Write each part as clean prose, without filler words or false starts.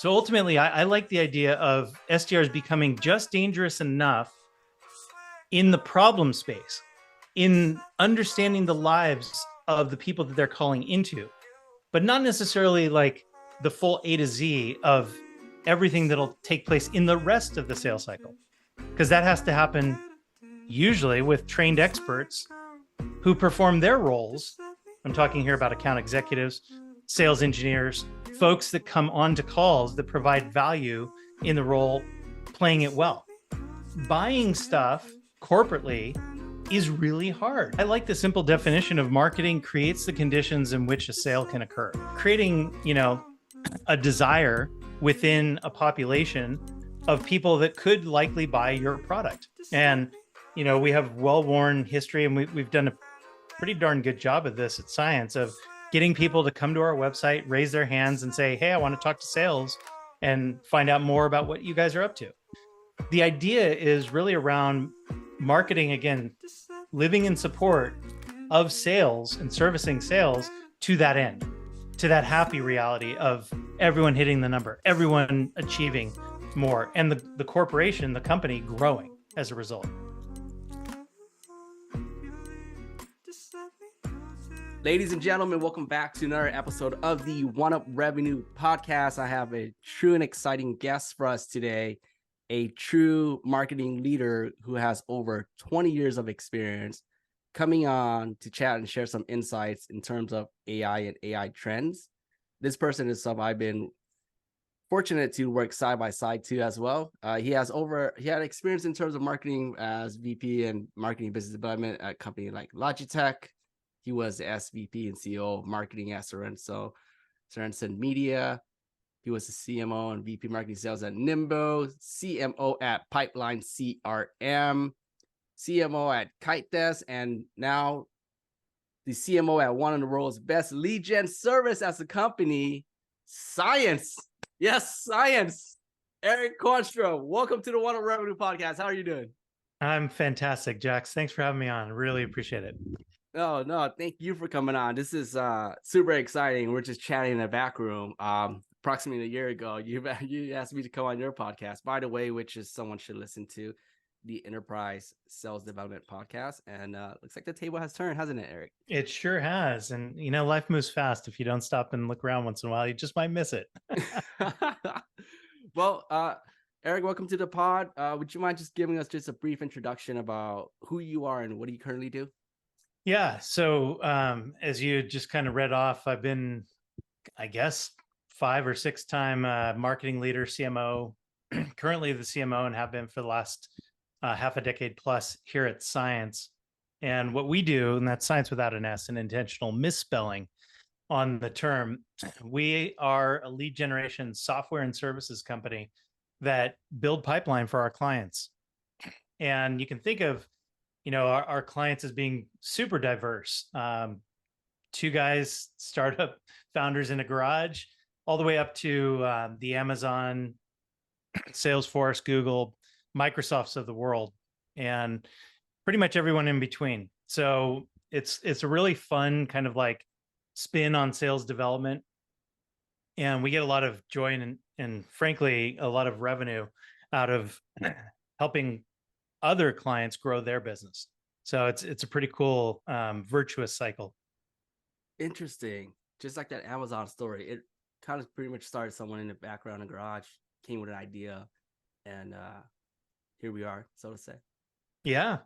So ultimately, I like the idea of SDRs becoming just dangerous enough in the problem space, in understanding the lives of the people that they're calling into, but not necessarily like the full A to Z of everything that'll take place in the rest of the sales cycle, because that has to happen usually with trained experts who perform their roles. I'm talking here about account executives, sales engineers, folks that come onto calls that provide value in the role, playing it well. Buying stuff corporately is really hard. I like the simple definition of marketing creates the conditions in which a sale can occur. Creating, a desire within a population of people that could likely buy your product. And, we have well-worn history, and we've done a pretty darn good job of this at CIENCE, of getting people to come to our website, raise their hands and say, hey, I want to talk to sales and find out more about what you guys are up to. The idea is really around marketing, again, living in support of sales and servicing sales to that end, to that happy reality of everyone hitting the number, everyone achieving more, and the corporation, the company growing as a result. Ladies and gentlemen, welcome back to another episode of the One Up Revenue podcast. I have a true and exciting guest for us today, a true marketing leader who has over 20 years of experience, coming on to chat and share some insights in terms of AI and AI trends. This person is someone I've been fortunate to work side by side to as well. He had experience in terms of marketing as VP and marketing business development at a company like Logitech. He was the SVP and CEO of marketing at Sorensen Media. He was the CMO and VP marketing sales at Nimbo, CMO at Pipeline CRM, CMO at Kite, and now the CMO at one of the world's best lead gen service as a company, CIENCE. Yes, CIENCE. Eric Quanstrom, welcome to the One Up Revenue podcast. How are you doing? I'm fantastic, Jax. Thanks for having me on. Really appreciate it. No, thank you for coming on. This is super exciting. We're just chatting in the back room. Approximately a year ago, you asked me to come on your podcast, by the way, which is someone should listen to, the Enterprise Sales Development Podcast. And looks like the table has turned, hasn't it, Eric? It sure has. And, life moves fast. If you don't stop and look around once in a while, you just might miss it. Well, Eric, welcome to the pod. Would you mind just giving us just a brief introduction about who you are and what do you currently do? Yeah. So as you just kind of read off, I've been, I guess, 5 or 6 time marketing leader, CMO, currently the CMO, and have been for the last half a decade plus here at CIENCE. And what we do, and that's science without an S, an intentional misspelling on the term, we are a lead generation software and services company that build pipeline for our clients. And you can think of our clients as being super diverse. 2 guys, startup founders in a garage, all the way up to the Amazon, Salesforce, Google, Microsofts of the world, and pretty much everyone in between. So it's a really fun kind of like spin on sales development. And we get a lot of joy and frankly, a lot of revenue out of helping other clients grow their business. So it's a pretty cool virtuous cycle. Interesting. Just like that Amazon story, it kind of pretty much started someone in the background in the garage, came with an idea, and here we are, so to say. Yeah.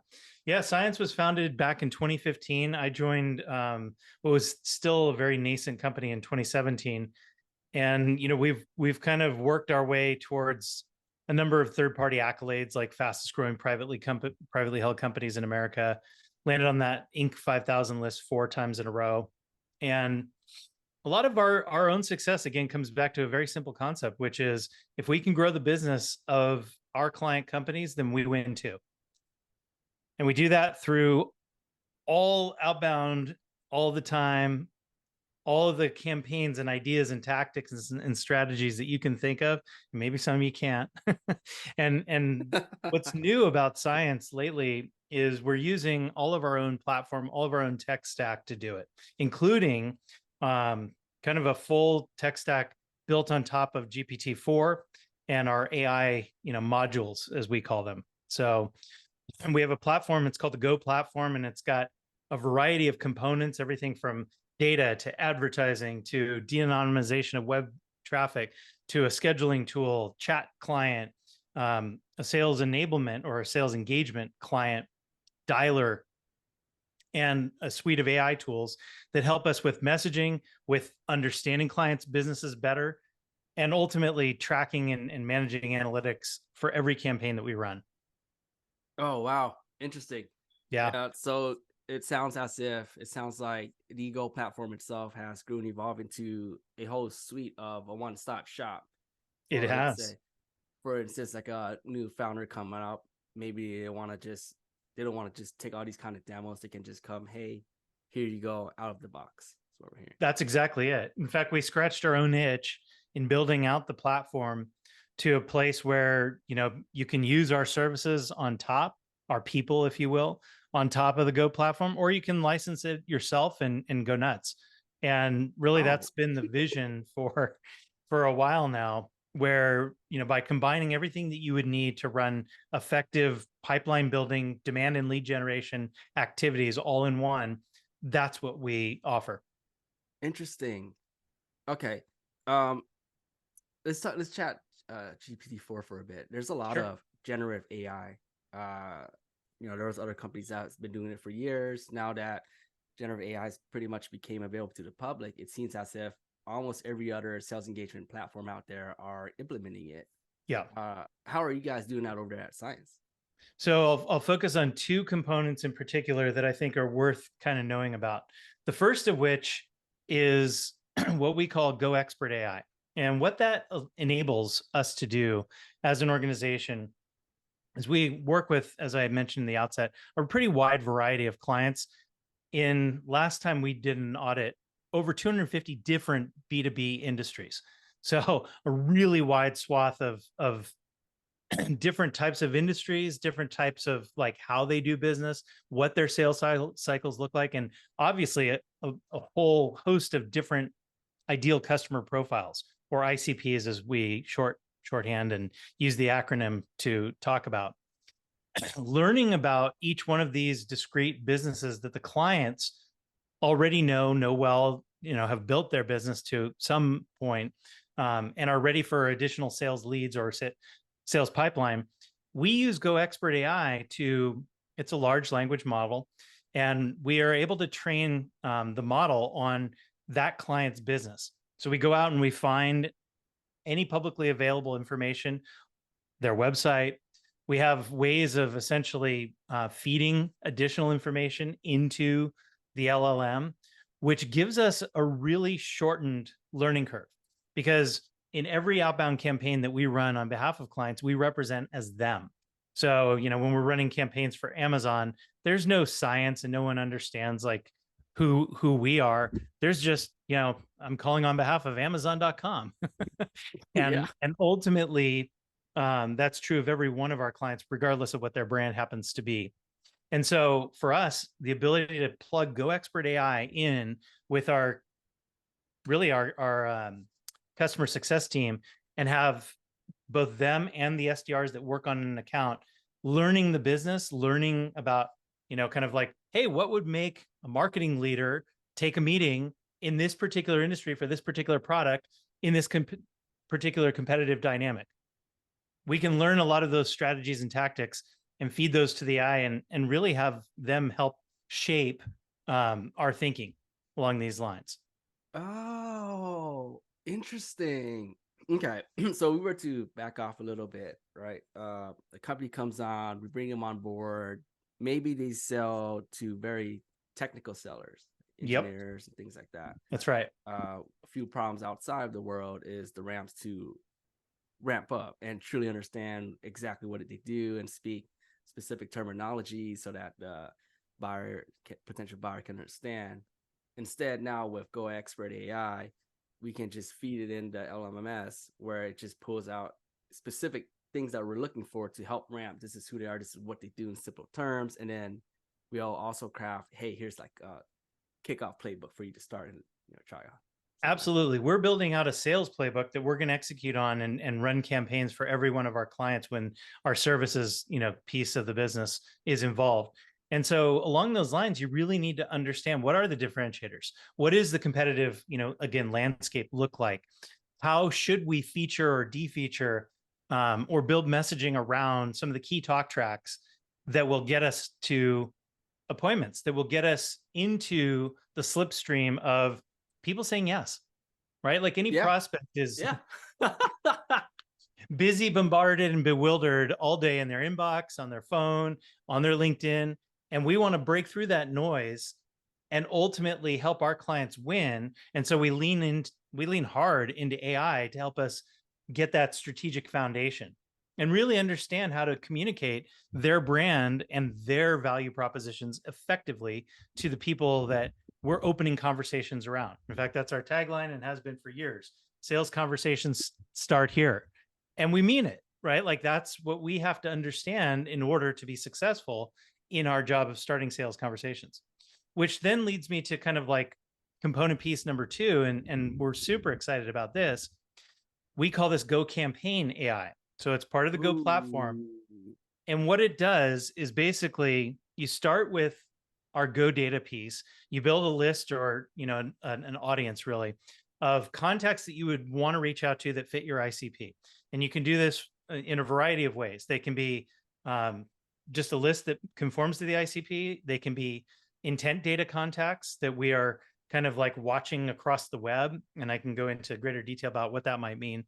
CIENCE was founded back in 2015. I joined what was still a very nascent company in 2017. And we've kind of worked our way towards a number of third-party accolades, like fastest growing privately held companies in America, landed on that Inc. 5000 list 4 times in a row. And a lot of our own success, again, comes back to a very simple concept, which is if we can grow the business of our client companies, then we win too. And we do that through all outbound, all the time, all of the campaigns and ideas and tactics and strategies that you can think of. Maybe some you can't. and what's new about CIENCE lately is we're using all of our own platform, all of our own tech stack to do it, including kind of a full tech stack built on top of GPT-4 and our AI, modules, as we call them. So, and we have a platform, it's called the Go platform, and it's got a variety of components, everything from data to advertising to de-anonymization of web traffic to a scheduling tool, chat client, a sales enablement or a sales engagement client, dialer, and a suite of AI tools that help us with messaging, with understanding clients' businesses better, and ultimately tracking and managing analytics for every campaign that we run. Oh, wow. Interesting. Yeah. So it sounds like the Ego platform itself has grown and evolved into a whole suite of a one-stop shop. It For, let's has. say, for instance, like a new founder coming up, maybe they don't want to just take all these kind of demos. They can just come, hey, here you go, out of the box. That's what we're hearing. That's exactly it. In fact, we scratched our own itch in building out the platform to a place where, you can use our services on top, our people, if you will, on top of the Go platform, or you can license it yourself and go nuts. And really, that's been the vision for a while now, where, by combining everything that you would need to run effective pipeline building, demand and lead generation activities all in one, that's what we offer. Interesting. Okay. Let's chat GPT-4 for a bit. There's a lot of generative AI. There was other companies that's been doing it for years. Now that generative AI has pretty much became available to the public, it seems as if almost every other sales engagement platform out there are implementing it. Yeah. How are you guys doing that over there at CIENCE? So I'll focus on two components in particular that I think are worth kind of knowing about. The first of which is what we call Go Expert AI. And what that enables us to do as an organization is we work with, as I mentioned in the outset, a pretty wide variety of clients. In last time we did an audit, over 250 different B2B industries. So a really wide swath of different types of industries, different types of like how they do business, what their sales cycles look like, and obviously a whole host of different ideal customer profiles, or ICPs as we shorthand and use the acronym to talk about. Learning about each one of these discrete businesses that the clients already know well, have built their business to some point, and are ready for additional sales leads or sales pipeline. We use Go Expert AI it's a large language model, and we are able to train the model on that client's business. So we go out and we find any publicly available information, their website. We have ways of essentially feeding additional information into the LLM, which gives us a really shortened learning curve, because in every outbound campaign that we run on behalf of clients, we represent as them. So, when we're running campaigns for Amazon, there's no science and no one understands like who we are. There's just, I'm calling on behalf of Amazon.com. and ultimately, that's true of every one of our clients, regardless of what their brand happens to be. And so for us, the ability to plug Go Expert AI in with our customer success team and have both them and the SDRs that work on an account learning the business, learning about, kind of like, hey, what would make a marketing leader take a meeting in this particular industry for this particular product in this particular competitive dynamic? We can learn a lot of those strategies and tactics and feed those to the AI and really have them help shape our thinking along these lines. Oh, interesting. Okay. So we were to back off a little bit, right? The company comes on, we bring them on board. Maybe they sell to very technical sellers, engineers and things like that. That's right. A few problems outside of the world is the ramps to ramp up and truly understand exactly what they do and speak specific terminology so that the potential buyer can understand. Instead, now with Go Expert AI, we can just feed it into LMS where it just pulls out specific things that we're looking for to help ramp. This is who they are. This is what they do in simple terms. And then we'll also craft, hey, here's like a kickoff playbook for you to start and try on. Absolutely. We're building out a sales playbook that we're going to execute on and run campaigns for every one of our clients when our services, piece of the business is involved. And so along those lines, you really need to understand what are the differentiators? What is the competitive, again, landscape look like? How should we feature or defeature or build messaging around some of the key talk tracks that will get us to appointments, that will get us into the slipstream of people saying yes, right? Like any Yeah. prospect is Yeah. busy, bombarded, and bewildered all day in their inbox, on their phone, on their LinkedIn. And we want to break through that noise and ultimately help our clients win. And so we lean hard into AI to help us get that strategic foundation and really understand how to communicate their brand and their value propositions effectively to the people that we're opening conversations around. In fact, that's our tagline and has been for years. Sales conversations start here. And we mean it, right? Like that's what we have to understand in order to be successful in our job of starting sales conversations, which then leads me to kind of like component piece number two. And we're super excited about this. We call this Go Campaign AI. So it's part of the Go platform. Ooh. And what it does is basically you start with our Go data piece, you build a list or, an audience really of contacts that you would want to reach out to that fit your ICP. And you can do this in a variety of ways. They can be just a list that conforms to the ICP. They can be intent data contacts that we are kind of like watching across the web. And I can go into greater detail about what that might mean.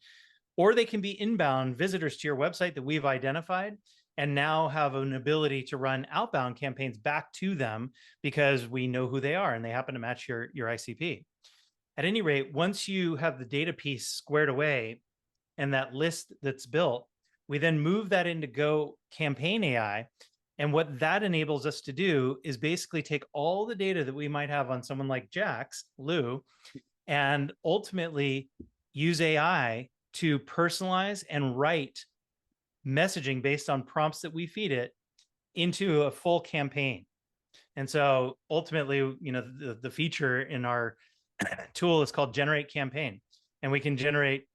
Or they can be inbound visitors to your website that we've identified and now have an ability to run outbound campaigns back to them because we know who they are and they happen to match your ICP. At any rate, once you have the data piece squared away and that list that's built, we then move that into Go Campaign AI. And what that enables us to do is basically take all the data that we might have on someone like Lou, and ultimately use AI to personalize and write messaging based on prompts that we feed it into a full campaign. And so ultimately, the feature in our tool is called Generate Campaign. And we can generate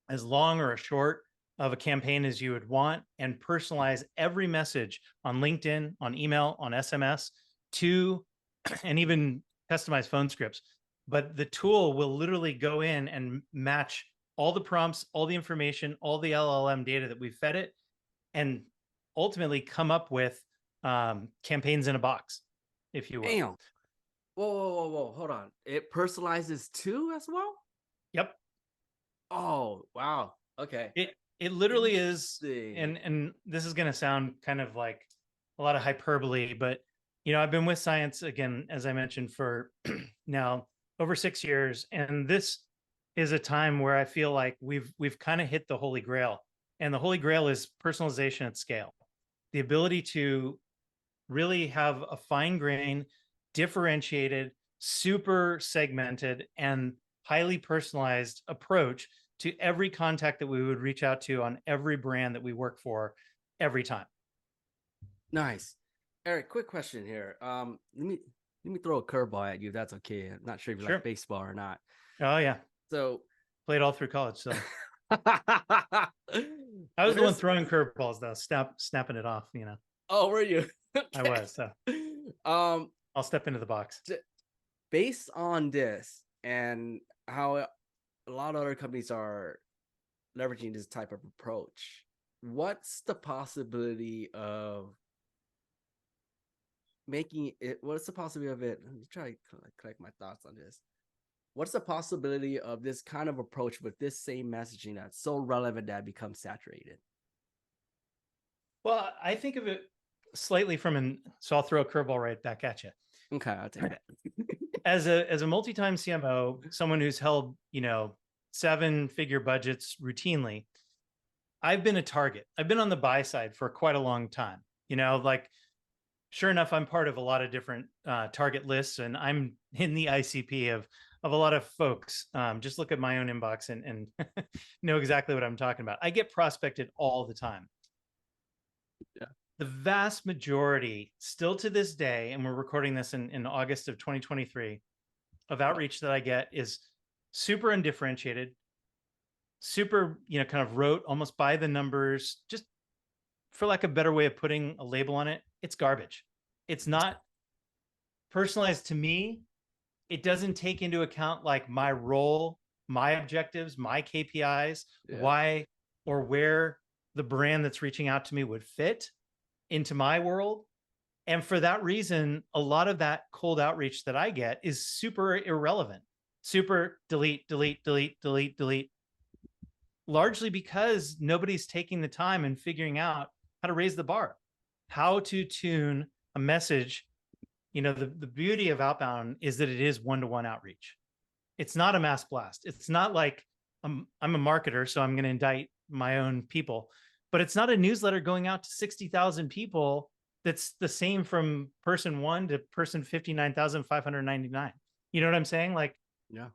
as long or as short of a campaign as you would want and personalize every message on LinkedIn, on email, on SMS to, and even customize phone scripts. But the tool will literally go in and match all the prompts, all the information, all the LLM data that we've fed it, and ultimately come up with campaigns in a box, if you will. Damn. Whoa. Hold on. It personalizes too as well? Yep. Oh, wow. Okay. It literally is, and this is going to sound kind of like a lot of hyperbole, but I've been with CIENCE again, as I mentioned, for now over 6 years, and this is a time where I feel like we've kind of hit the holy grail, and the holy grail is personalization at scale, the ability to really have a fine grain, differentiated, super segmented, and highly personalized approach to every contact that we would reach out to on every brand that we work for every time. Nice. Eric, quick question here. Let me throw a curveball at you if that's okay. I'm not sure if you like baseball or not. Oh yeah. So played all through college. So I was the one throwing curveballs though, snapping it off, Oh, were you? Okay. I was. So I'll step into the box. Based on this and how a lot of other companies are leveraging this type of approach, what's the possibility of making it? What's the possibility of it? Let me try to collect my thoughts on this. What's the possibility of this kind of approach with this same messaging that's so relevant that it becomes saturated? Well, I think of it slightly so I'll throw a curveball right back at you. Okay, I'll take that. As a multi-time CMO, someone who's held, 7-figure budgets routinely, I've been a target. I've been on the buy side for quite a long time. Sure enough, I'm part of a lot of different target lists, and I'm in the ICP of a lot of folks. Just look at my own inbox and know exactly what I'm talking about. I get prospected all the time. Yeah. The vast majority, still to this day, and we're recording this in August of 2023, of outreach that I get is super undifferentiated, super, kind of rote, almost by the numbers, just for lack of a better way of putting a label on it, it's garbage. It's not personalized to me. It doesn't take into account like my role, my objectives, my KPIs, why or where the brand that's reaching out to me would fit into my world. And for that reason, a lot of that cold outreach that I get is super irrelevant. Super delete, delete, delete, delete, delete. Largely because nobody's taking the time and figuring out how to raise the bar, how to tune a message. The beauty of outbound is that it is one-to-one outreach. It's not a mass blast. It's not like I'm a marketer, so I'm going to indict my own people, but it's not a newsletter going out to 60,000 people that's the same from person 1 to person 59,599. You know what I'm saying? Like, yeah.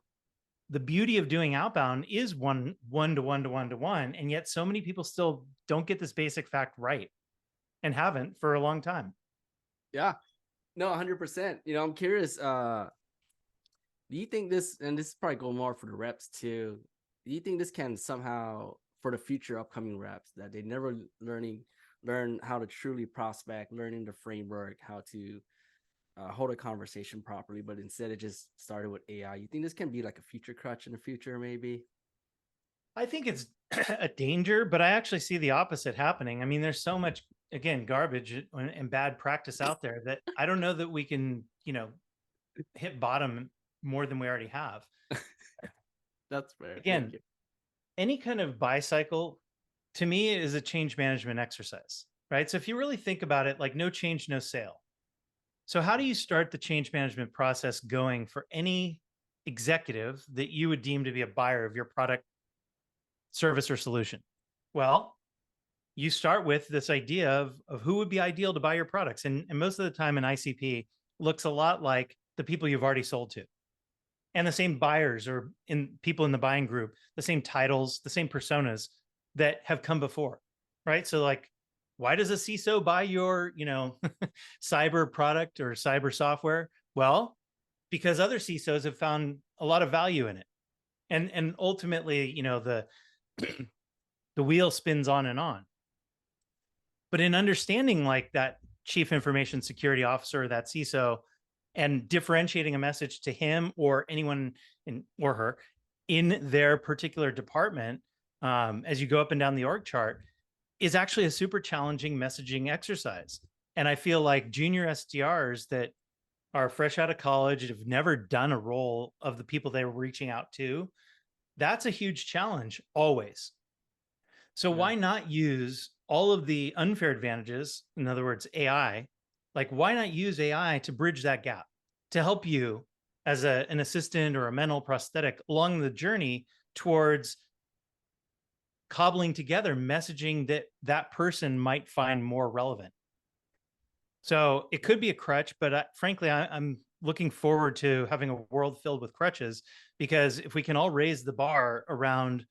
The beauty of doing outbound is one to one to one to one. And yet so many people still don't get this basic fact right and haven't for a long time. Yeah, no, 100%. I'm curious, do you think this, and this is probably go more for the reps too, do you think this can somehow, for the future upcoming reps, that they never learn how to truly prospect, learning the framework, how to hold a conversation properly, but instead it just started with AI? You think this can be like a feature crutch in the future, maybe? I think it's a danger, but I actually see the opposite happening. I mean, there's so much, again, garbage and bad practice out there that I don't know that we can, hit bottom more than we already have. That's fair. Again, any kind of buy cycle to me is a change management exercise, right? So if you really think about it, like no change, no sale. So how do you start the change management process going for any executive that you would deem to be a buyer of your product, service, or solution? Well, you start with this idea of who would be ideal to buy your products. And most of the time an ICP looks a lot like the people you've already sold to. And the same buyers or people in the buying group, the same titles, the same personas that have come before, right? So like, why does a CISO buy your, cyber product or cyber software? Well, because other CISOs have found a lot of value in it. And ultimately, the wheel spins on and on. But in understanding like that chief information security officer, that CISO, and differentiating a message to him or anyone or her in their particular department, as you go up and down the org chart, is actually a super challenging messaging exercise. And I feel like junior SDRs that are fresh out of college, have never done a role of the people they were reaching out to, that's a huge challenge always. So why not use all of the unfair advantages, in other words, AI, like why not use AI to bridge that gap, to help you as an assistant or a mental prosthetic along the journey towards cobbling together messaging that person might find more relevant. So it could be a crutch, but frankly, I'm looking forward to having a world filled with crutches, because if we can all raise the bar around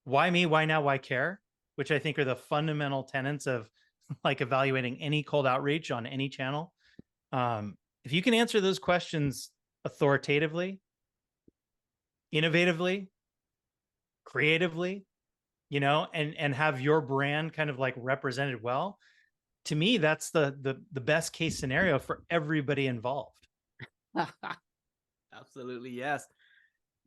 why me, why now, why care, which I think are the fundamental tenets of like evaluating any cold outreach on any channel. If you can answer those questions authoritatively, innovatively, creatively, and have your brand kind of like represented well, to me, that's the best case scenario for everybody involved. Absolutely, yes.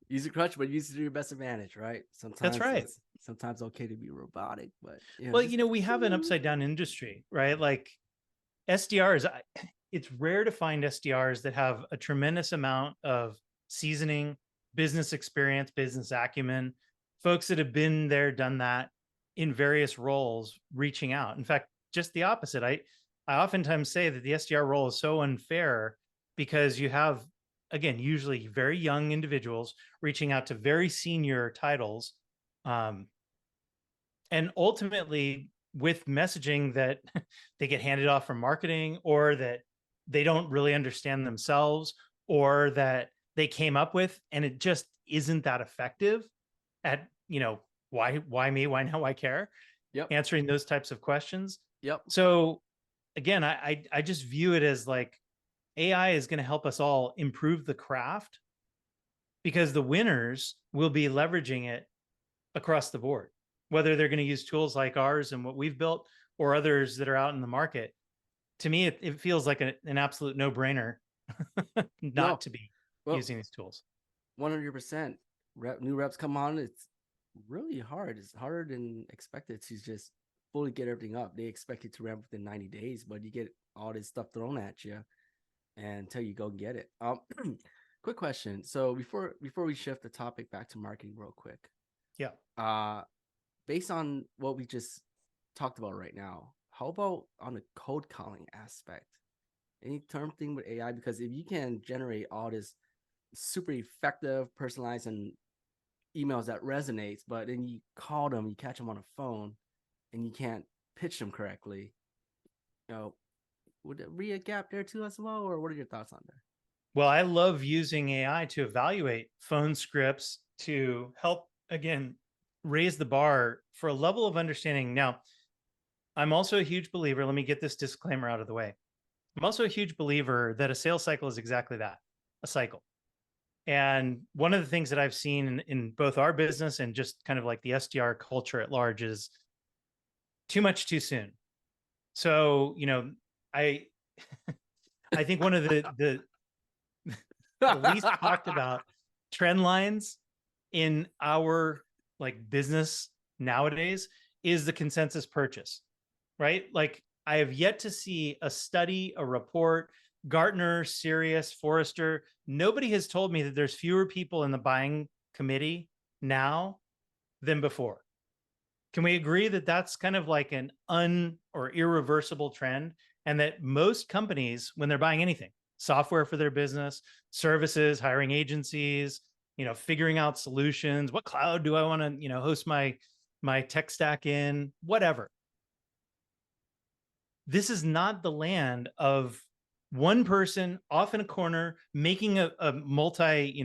Use a crutch, but use it to your best advantage, right? Sometimes that's right. It's sometimes okay to be robotic, but we have an upside down industry, right? Like SDRs, it's rare to find SDRs that have a tremendous amount of seasoning, business experience, business acumen, folks that have been there, done that in various roles, reaching out. In fact, just the opposite. I oftentimes say that the SDR role is so unfair because you have, again, usually very young individuals reaching out to very senior titles. And ultimately with messaging that they get handed off from marketing, or that they don't really understand themselves, or that they came up with, and it just isn't that effective at, why me, why now, why care? Yep. Answering those types of questions. Yep. So again, I just view it as like AI is going to help us all improve the craft, because the winners will be leveraging it across the board, whether they're going to use tools like ours and what we've built or others that are out in the market. To me, it feels like an absolute no-brainer not No, to be well, using these tools. 100%. New reps come on. It's really hard. It's harder than expected to just fully get everything up. They expect it to ramp within 90 days, but you get all this stuff thrown at you until you go get it. Quick question. So before we shift the topic back to marketing real quick. Yeah. Based on what we just talked about right now, how about on the code calling aspect? Any term thing with AI? Because if you can generate all this super effective, personalized, and emails that resonates, but then you call them, you catch them on a phone, and you can't pitch them correctly, would there be a gap there too as well? Or what are your thoughts on there? Well, I love using AI to evaluate phone scripts to help, again, raise the bar for a level of understanding. Now, I'm also a huge believer, let me get this disclaimer out of the way. I'm also a huge believer that a sales cycle is exactly that, a cycle. And one of the things that I've seen in both our business and just kind of like the SDR culture at large is too much too soon. So, I think one of the least talked about trend lines in our like business nowadays is the consensus purchase, right? Like I have yet to see a study, a report, Gartner, Sirius, Forrester. Nobody has told me that there's fewer people in the buying committee now than before. Can we agree that that's kind of like an or irreversible trend? And that most companies, when they're buying anything, software for their business, services, hiring agencies, figuring out solutions, what cloud do I want to, host my tech stack in, whatever. This is not the land of one person off in a corner making a multi,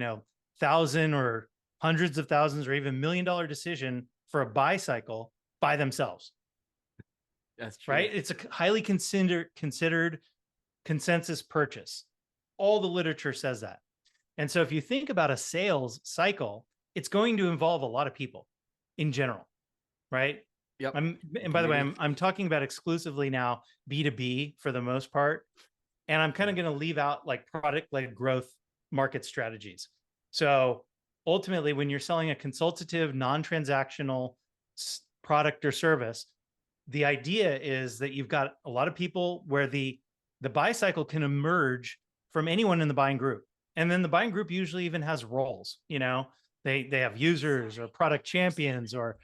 thousand or hundreds of thousands or even $1 million decision for a buy cycle by themselves. That's true. Right? It's a highly considered consensus purchase. All the literature says that. And so if you think about a sales cycle, it's going to involve a lot of people in general, right? Yep. And by the way, I'm talking about exclusively now B2B for the most part. And I'm kind of going to leave out like product-led growth market strategies. So ultimately, when you're selling a consultative, non-transactional product or service, the idea is that you've got a lot of people where the buy cycle can emerge from anyone in the buying group. And then the buying group usually even has roles, they have users or product champions or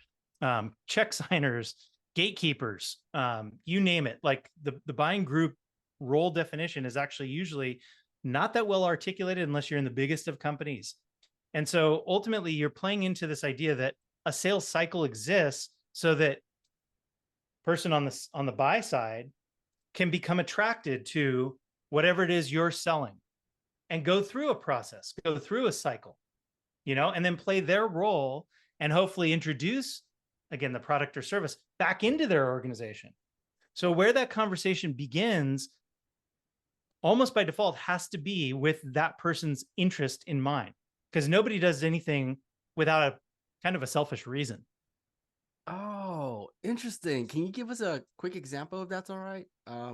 check signers, gatekeepers, you name it. Like the buying group role definition is actually usually not that well articulated unless you're in the biggest of companies. And so ultimately you're playing into this idea that a sales cycle exists so that person on the buy side can become attracted to whatever it is you're selling and go through a process, go through a cycle, and then play their role and hopefully introduce, again, the product or service back into their organization. So where that conversation begins, almost by default, has to be with that person's interest in mind, because nobody does anything without a kind of a selfish reason. Oh, interesting. Can you give us a quick example if that's all right?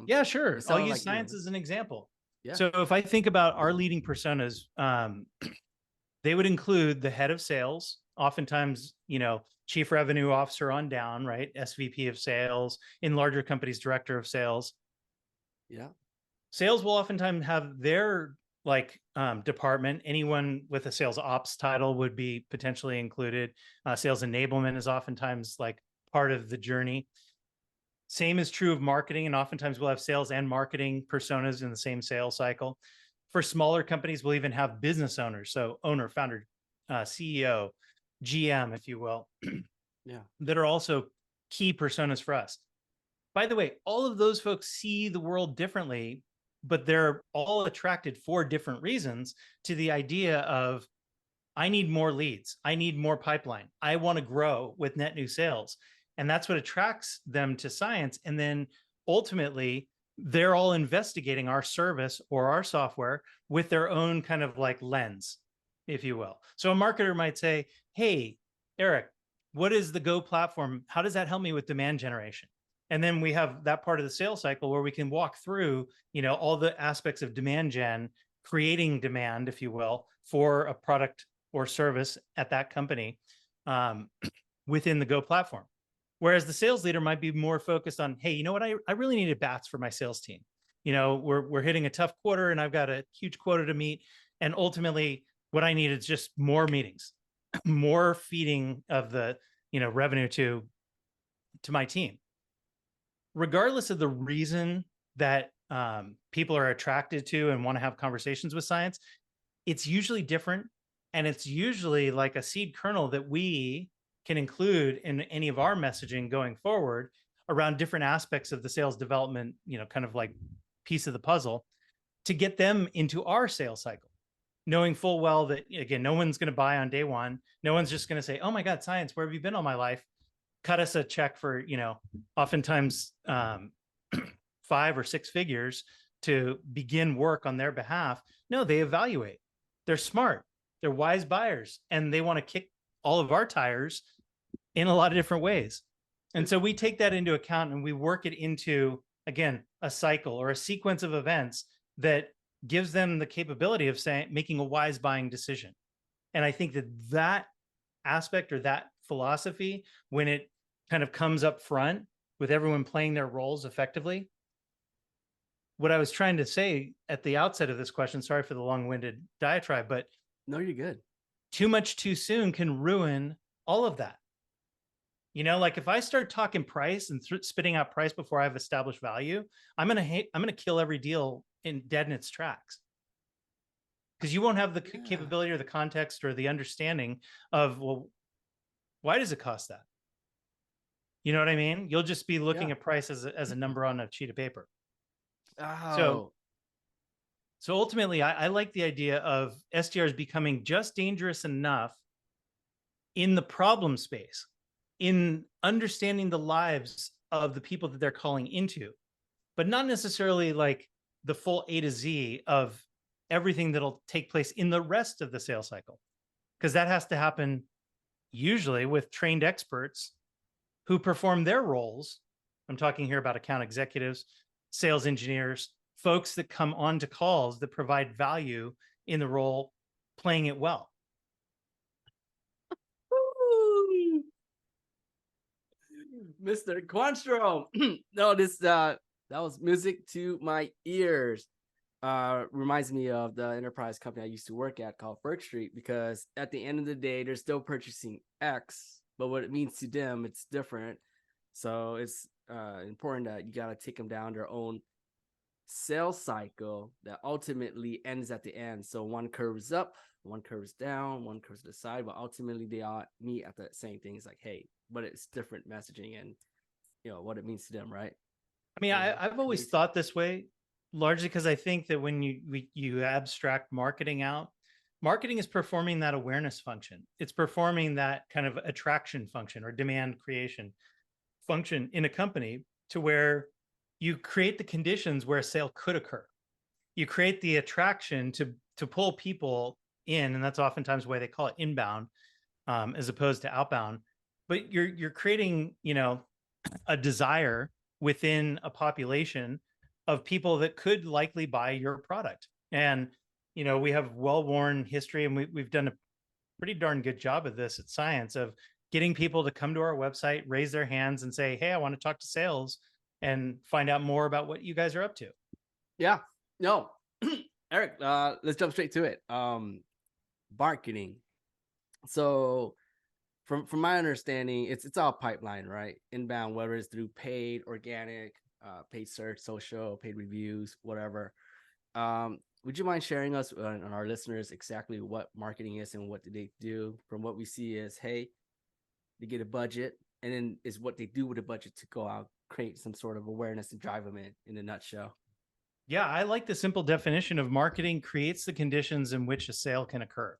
Yeah, sure. I'll use CIENCE as an example. Yeah. So if I think about our leading personas, they would include the head of sales, oftentimes, chief revenue officer on down, right? SVP of sales, in larger companies, director of sales. Yeah. Sales will oftentimes have their department. Anyone with a sales ops title would be potentially included. Sales enablement is oftentimes like part of the journey. Same is true of marketing, and oftentimes we'll have sales and marketing personas in the same sales cycle. For smaller companies, we'll even have business owners, so owner, founder, CEO, GM, if you will, yeah, that are also key personas for us. By the way, all of those folks see the world differently, but they're all attracted for different reasons to the idea of, I need more leads. I need more pipeline. I want to grow with net new sales. And that's what attracts them to CIENCE. And then ultimately, they're all investigating our service or our software with their own kind of like lens. if you will. So a marketer might say, hey, Eric, what is the Go platform? How does that help me with demand generation? And then we have that part of the sales cycle where we can walk through, all the aspects of demand gen, creating demand, if you will, for a product or service at that company within the Go platform. Whereas the sales leader might be more focused on, hey, you know what? I really needed bats for my sales team. We're hitting a tough quarter and I've got a huge quota to meet. And ultimately, what I need is just more meetings, more feeding of the revenue to my team. Regardless of the reason that people are attracted to and want to have conversations with CIENCE, it's usually different. And it's usually like a seed kernel that we can include in any of our messaging going forward around different aspects of the sales development, kind of like piece of the puzzle to get them into our sales cycle, knowing full well that, again, no one's going to buy on day one. No one's just going to say, oh my God, CIENCE, where have you been all my life? Cut us a check for, oftentimes 5 or 6 figures to begin work on their behalf. No, they evaluate. They're smart. They're wise buyers, and they want to kick all of our tires in a lot of different ways. And so we take that into account and we work it into, again, a cycle or a sequence of events that gives them the capability of making a wise buying decision. And I think that aspect or that philosophy, when it kind of comes up front with everyone playing their roles effectively, what I was trying to say at the outset of this question, sorry for the long-winded diatribe, but no, you're good. Too much too soon can ruin all of that. Like if I start talking price and spitting out price before I've established value, I'm gonna kill every deal dead in its tracks, because you won't have the capability or the context or the understanding of, well, why does it cost that? You know what I mean? You'll just be looking at price as a number on a sheet of paper. Oh. So ultimately, I like the idea of SDRs becoming just dangerous enough in the problem space, in understanding the lives of the people that they're calling into, but not necessarily like the full A to Z of everything that'll take place in the rest of the sales cycle, because that has to happen usually with trained experts who perform their roles. I'm talking here about account executives, sales engineers, folks that come onto calls that provide value in the role, playing it well. Mr. Quanstrom. No, that was music to my ears. Reminds me of the enterprise company I used to work at called Berk Street, because at the end of the day, they're still purchasing X, but what it means to them, it's different. So it's important that you got to take them down their own sales cycle that ultimately ends at the end. So one curves up, one curves down, one curves to the side, but ultimately they all meet at the same thing. It's like, hey, but it's different messaging and what it means to them, right? I mean, I've always thought this way, largely because I think that when you abstract marketing out, marketing is performing that awareness function. It's performing that kind of attraction function or demand creation function in a company, to where you create the conditions where a sale could occur. You create the attraction to pull people in, and that's oftentimes why they call it inbound as opposed to outbound. But you're creating, a desire within a population of people that could likely buy your product. And we have well-worn history, and we've done a pretty darn good job of this at CIENCE, of getting people to come to our website, raise their hands and say, hey, I want to talk to sales and find out more about what you guys are up to. Yeah. No. Eric, let's jump straight to it. Marketing. So from my understanding, it's all pipeline, right? Inbound, whether it's through paid, organic, paid search, social, paid reviews, whatever. Would you mind sharing us and our listeners exactly what marketing is and what do they do? From what we see is, hey, they get a budget, and then is what they do with the budget to go out, create some sort of awareness and drive them in a nutshell. Yeah, I like the simple definition of marketing creates the conditions in which a sale can occur.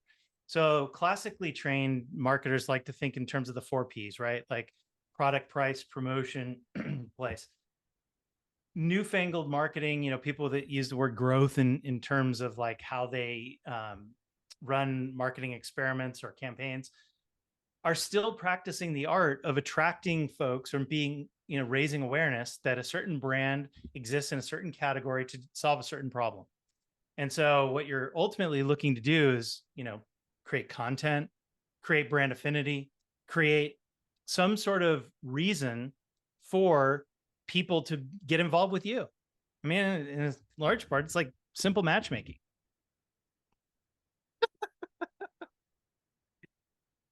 So classically trained marketers like to think in terms of the 4 Ps, right? Like product, price, promotion, place. Newfangled marketing, people that use the word growth in terms of like how they run marketing experiments or campaigns are still practicing the art of attracting folks or being, raising awareness that a certain brand exists in a certain category to solve a certain problem. And so what you're ultimately looking to do is, create content, create brand affinity, create some sort of reason for people to get involved with you. I mean, in a large part, it's like simple matchmaking.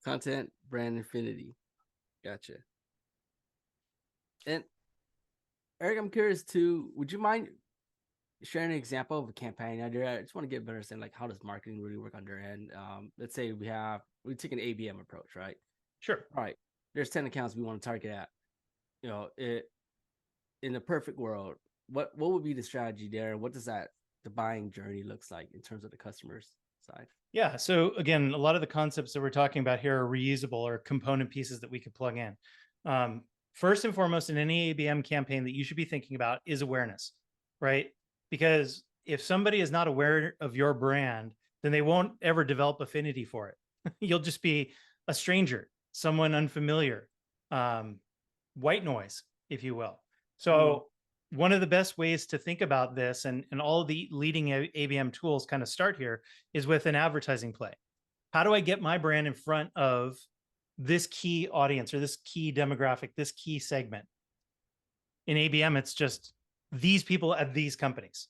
Content, brand affinity. Gotcha. And Eric, I'm curious too, would you mind sharing an example of a campaign idea? I just want to get a better sense, like how does marketing really work on their end? Let's say we take an ABM approach, right? Sure. All right. There's 10 accounts we want to target at. In the perfect world, what would be the strategy there? What does the buying journey looks like in terms of the customer's side? Yeah. So again, a lot of the concepts that we're talking about here are reusable or component pieces that we could plug in. First and foremost, in any ABM campaign that you should be thinking about is awareness, right? Because if somebody is not aware of your brand, then they won't ever develop affinity for it. You'll just be a stranger, someone unfamiliar, white noise, if you will. So one of the best ways to think about this, and all of the leading ABM tools kind of start here, is with an advertising play. How do I get my brand in front of this key audience or this key demographic, this key segment? In ABM, it's just these people at these companies,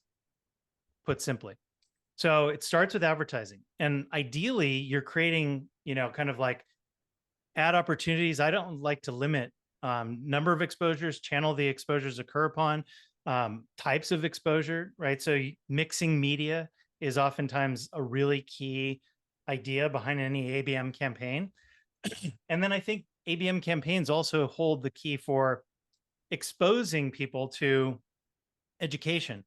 put simply. So it starts with advertising. And ideally, you're creating, kind of like ad opportunities. I don't like to limit number of exposures, channel the exposures occur upon, types of exposure, right? So mixing media is oftentimes a really key idea behind any ABM campaign. And then I think ABM campaigns also hold the key for exposing people to education,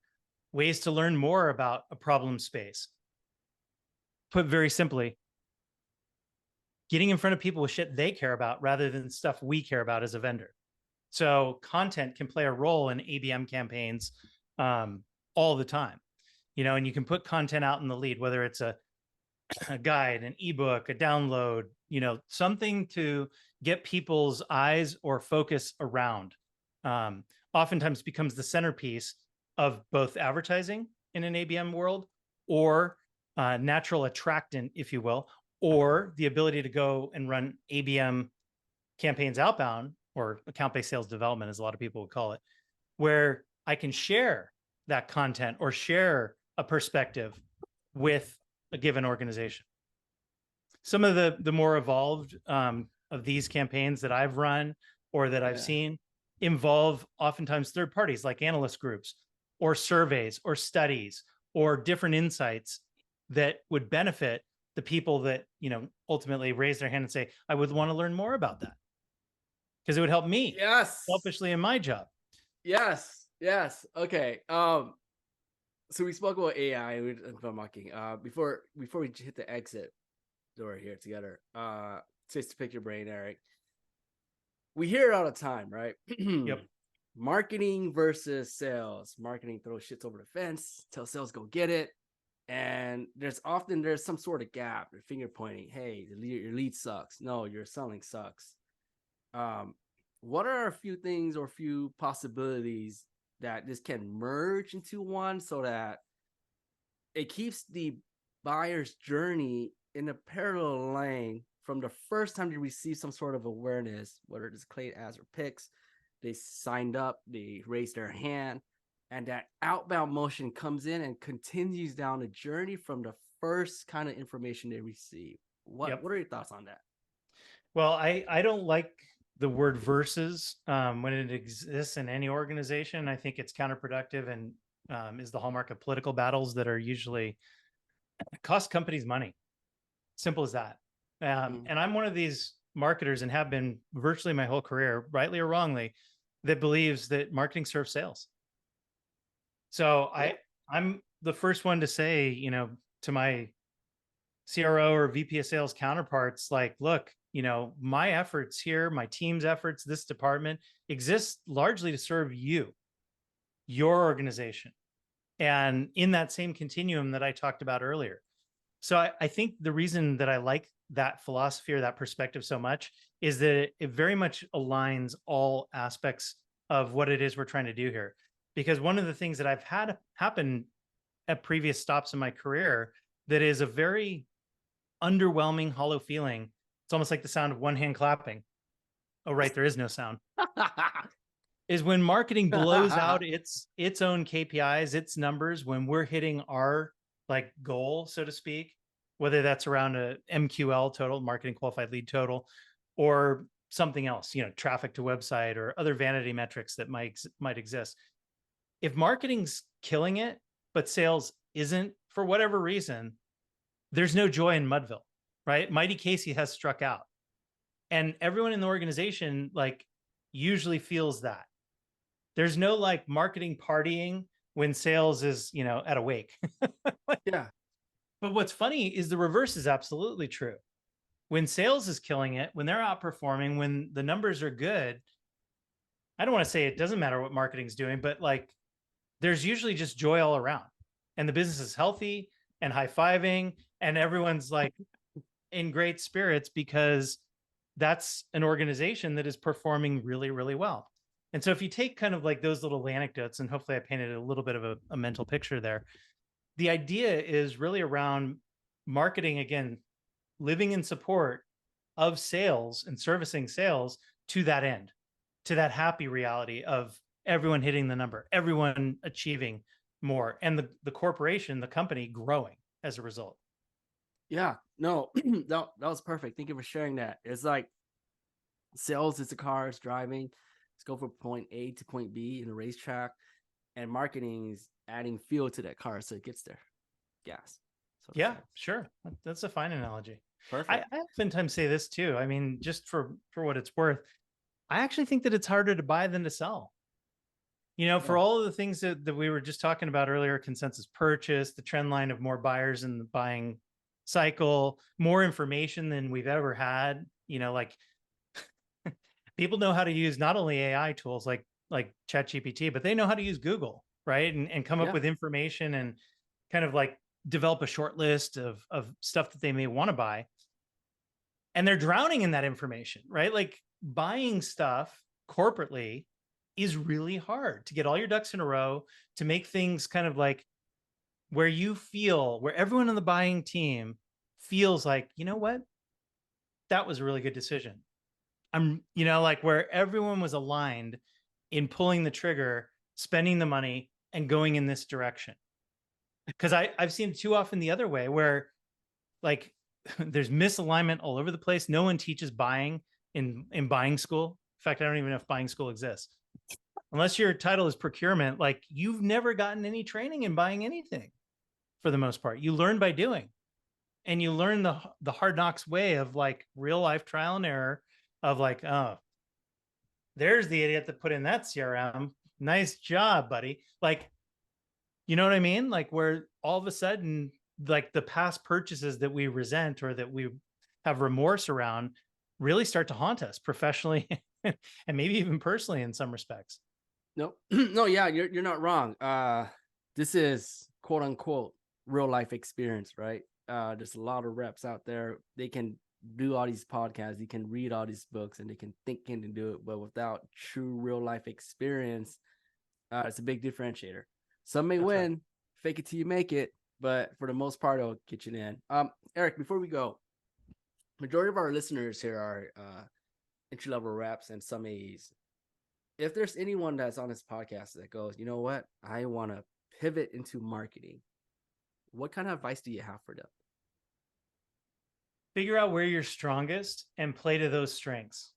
ways to learn more about a problem space. Put very simply, getting in front of people with shit they care about rather than stuff we care about as a vendor. So content can play a role in ABM campaigns all the time, and you can put content out in the lead, whether it's a guide, an ebook, a download, something to get people's eyes or focus around. Oftentimes becomes the centerpiece of both advertising in an ABM world or natural attractant, if you will, or the ability to go and run ABM campaigns outbound, or account-based sales development, as a lot of people would call it, where I can share that content or share a perspective with a given organization. Some of the more evolved of these campaigns that I've run or that I've seen involve oftentimes third parties like analyst groups or surveys or studies or different insights that would benefit the people that, ultimately raise their hand and say, I would want to learn more about that because it would help me selfishly in my job. Yes. Okay. So we spoke about AI and mocking. Before we hit the exit door here together, just to pick your brain, Eric. We hear it all the time, right? Yep. Marketing versus sales. Marketing throws shit over the fence, tell sales go get it. And there's some sort of gap or finger pointing. Hey, your lead sucks. No, your selling sucks. What are a few things or few possibilities that this can merge into one so that it keeps the buyer's journey in a parallel lane from the first time they receive some sort of awareness, whether it's claim ads or picks, they signed up, they raised their hand, and that outbound motion comes in and continues down the journey from the first kind of information they receive. What are your thoughts on that? Well, I don't like the word versus when it exists in any organization. I think it's counterproductive and is the hallmark of political battles that are usually cost companies money. Simple as that. And I'm one of these marketers and have been virtually my whole career, rightly or wrongly, that believes that marketing serves sales. So I'm the first one to say, to my CRO or VP of sales counterparts, like, look, my efforts here, my team's efforts, this department exists largely to serve you, your organization. And in that same continuum that I talked about earlier. So I think the reason that I like that philosophy or that perspective so much is that it very much aligns all aspects of what it is we're trying to do here. Because one of the things that I've had happen at previous stops in my career that is a very underwhelming, hollow feeling. It's almost like the sound of one hand clapping. Oh, right, there is no sound. Is when marketing blows out its own KPIs, its numbers, when we're hitting our like goal, so to speak, whether that's around a MQL total, marketing qualified lead total, or something else, traffic to website or other vanity metrics that might exist. If marketing's killing it, but sales isn't for whatever reason, there's no joy in Mudville, right? Mighty Casey has struck out. And everyone in the organization like usually feels that. There's no like marketing partying when sales is, at a wake. Yeah. But what's funny is the reverse is absolutely true. When sales is killing it, when they're outperforming, when the numbers are good, I don't want to say it doesn't matter what marketing's doing, but like there's usually just joy all around. And the business is healthy and high-fiving, and everyone's like in great spirits because that's an organization that is performing really, really well. And so if you take kind of like those little anecdotes, and hopefully I painted a little bit of a mental picture there, the idea is really around marketing, again, living in support of sales and servicing sales to that end, to that happy reality of everyone hitting the number, everyone achieving more, and the corporation, the company growing as a result. Yeah, no, that was perfect. Thank you for sharing that. It's like sales is the cars driving. Let's go from point A to point B in a racetrack, and marketing is adding fuel to that car so it gets there. Gas. So yeah, sure. That's a fine analogy. Perfect. I oftentimes say this too. I mean, just for what it's worth, I actually think that it's harder to buy than to sell. For all of the things that we were just talking about earlier, consensus purchase, the trend line of more buyers in the buying cycle, more information than we've ever had, like people know how to use not only AI tools like ChatGPT, but they know how to use Google, right? And come up with information and kind of like develop a short list of stuff that they may want to buy. And they're drowning in that information, right? Like buying stuff corporately is really hard to get all your ducks in a row, to make things kind of like where everyone on the buying team feels like, you know what? That was a really good decision. Like where everyone was aligned in pulling the trigger, spending the money, and going in this direction. Because I've seen it too often the other way where like there's misalignment all over the place. No one teaches buying in buying school. In fact, I don't even know if buying school exists. Unless your title is procurement, like you've never gotten any training in buying anything for the most part. You learn by doing, and you learn the hard knocks way of like real life trial and error of like, oh, there's the idiot that put in that CRM. Nice job, buddy. Like, you know what I mean? Like where all of a sudden, like the past purchases that we resent or that we have remorse around really start to haunt us professionally and maybe even personally in some respects. No, no, yeah, you're not wrong. This is quote unquote real life experience, right? There's a lot of reps out there. They can do all these podcasts, they can read all these books, and they can think and do it, but without true real life experience, it's a big differentiator. Some may win, right. Fake it till you make it, but for the most part, it'll get you in. Eric, before we go, majority of our listeners here are entry-level reps and some AEs. If there's anyone that's on this podcast that goes, you know what, I want to pivot into marketing, what kind of advice do you have for them? Figure out where you're strongest and play to those strengths.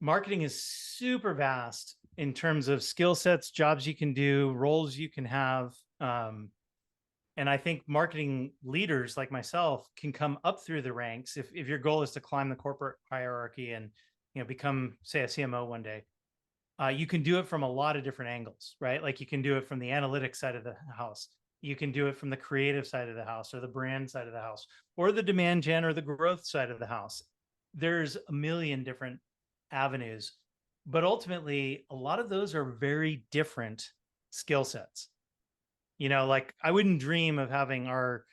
Marketing is super vast in terms of skill sets, jobs you can do, roles you can have. And I think marketing leaders like myself can come up through the ranks if your goal is to climb the corporate hierarchy and become, say, a CMO one day. You can do it from a lot of different angles, right? Like you can do it from the analytics side of the house. You can do it from the creative side of the house or the brand side of the house or the demand gen or the growth side of the house. There's a million different avenues, but ultimately a lot of those are very different skill sets. Like I wouldn't dream of having our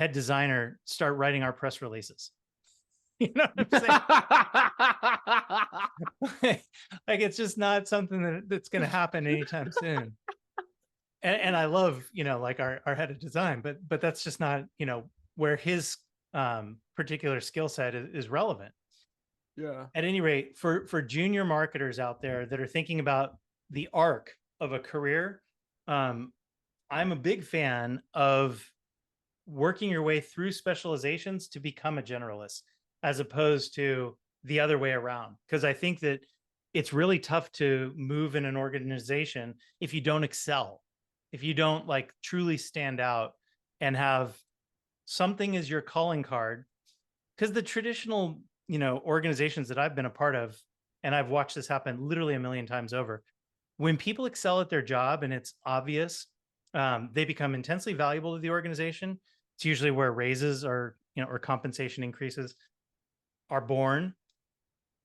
head designer start writing our press releases. You know what I'm saying? Like it's just not something that's going to happen anytime soon. And I love, like our head of design, but that's just not, where his particular skill set is relevant. Yeah. At any rate, for junior marketers out there that are thinking about the arc of a career, I'm a big fan of working your way through specializations to become a generalist, as opposed to the other way around. Because I think that it's really tough to move in an organization if you don't excel, if you don't like truly stand out and have something as your calling card. Because the traditional, organizations that I've been a part of, and I've watched this happen literally a million times over, when people excel at their job and it's obvious, they become intensely valuable to the organization. It's usually where raises or compensation increases are born.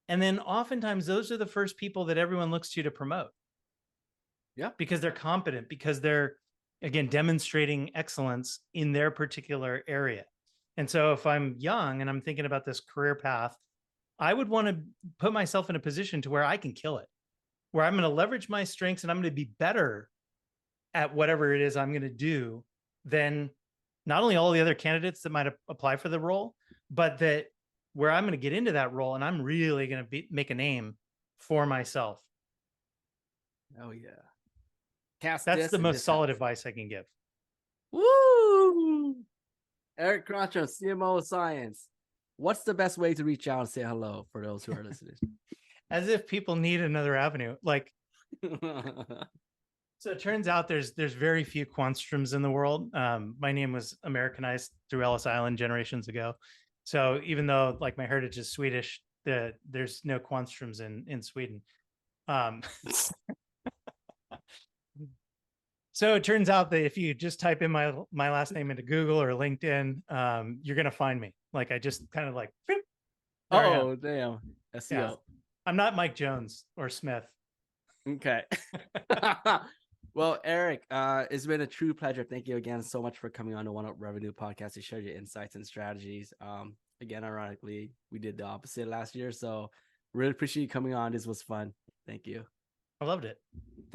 And then oftentimes those are the first people that everyone looks to promote. Yeah. Because they're competent, because they're, again, demonstrating excellence in their particular area. And so if I'm young and I'm thinking about this career path, I would want to put myself in a position to where I can kill it, where I'm going to leverage my strengths and I'm going to be better at whatever it is I'm going to do than not only all the other candidates that might apply for the role, but that where I'm going to get into that role and I'm really going to make a name for myself. Oh yeah. That's the most solid advice I can give. Woo! Eric Quanstrom, CMO of CIENCE. What's the best way to reach out and say hello for those who are listening? As if people need another avenue. Like, so it turns out there's very few Quanstroms in the world. My name was Americanized through Ellis Island generations ago. So even though like my heritage is Swedish, there's no Quanstroms in Sweden. So it turns out that if you just type in my last name into Google or LinkedIn, you're gonna find me. Like I just kind of like. Oh damn! SEO. Yeah. I'm not Mike Jones or Smith. Okay. Well, Eric, it's been a true pleasure. Thank you again so much for coming on the One Up Revenue podcast to share your insights and strategies. Again, ironically, we did the opposite last year, so really appreciate you coming on. This was fun. Thank you. I loved it. Thank you.